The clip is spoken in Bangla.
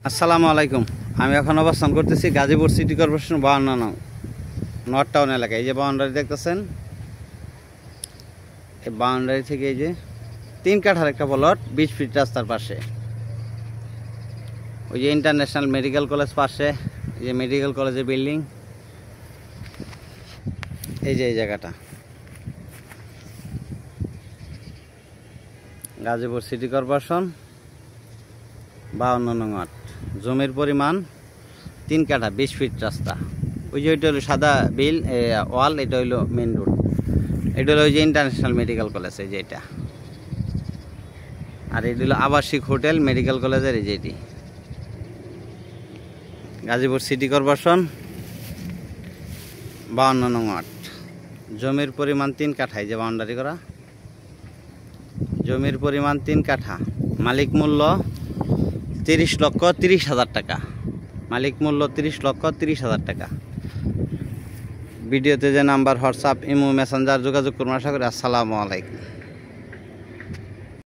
আসসালামু আলাইকুম। আমি এখন অবস্থান করতেছি গাজীপুর সিটি কর্পোরেশন 52 নং নর্থ টাউন এলাকায়। এই যে বাউন্ডারি দেখতেছেন, এই বাউন্ডারি থেকে এই যে 3 কাঠার একটা প্লট 20 ফিট রাস্তার পাশে। ওই যে ইন্টারন্যাশনাল মেডিকেল কলেজ পাশে, এই যে মেডিকেল কলেজের বিল্ডিং, এই যে এই জায়গাটা গাজীপুর সিটি কর্পোরেশন 52 নং ওয়ার্ড। জমির পরিমাণ 3 কাঠা 20 ফিট রাস্তা। ওই যে ওইটা হলো সাদা বিল ওয়াল, এটা হইলো মেন রোড, এটা হলো ওই যে ইন্টারন্যাশনাল মেডিকেল কলেজ, এই যে এটা। আর এটা হলো আবাসিক হোটেল মেডিকেল কলেজের, এই যে এটি গাজীপুর সিটি কর্পোরেশন 52 নং ওয়ার্ড। জমির পরিমাণ 3 কাঠা, এই যে বাউন্ডারি করা। জমির পরিমাণ 3 কাঠা, মালিক মূল্য 30,30,000 টাকা। মালিক মূল্য 30,30,000 টাকা। ভিডিওতে যে নাম্বার হোয়াটসঅ্যাপ ইমো মেসেঞ্জার যোগাযোগ করুন। আশা করি। আসসালামু আলাইকুম।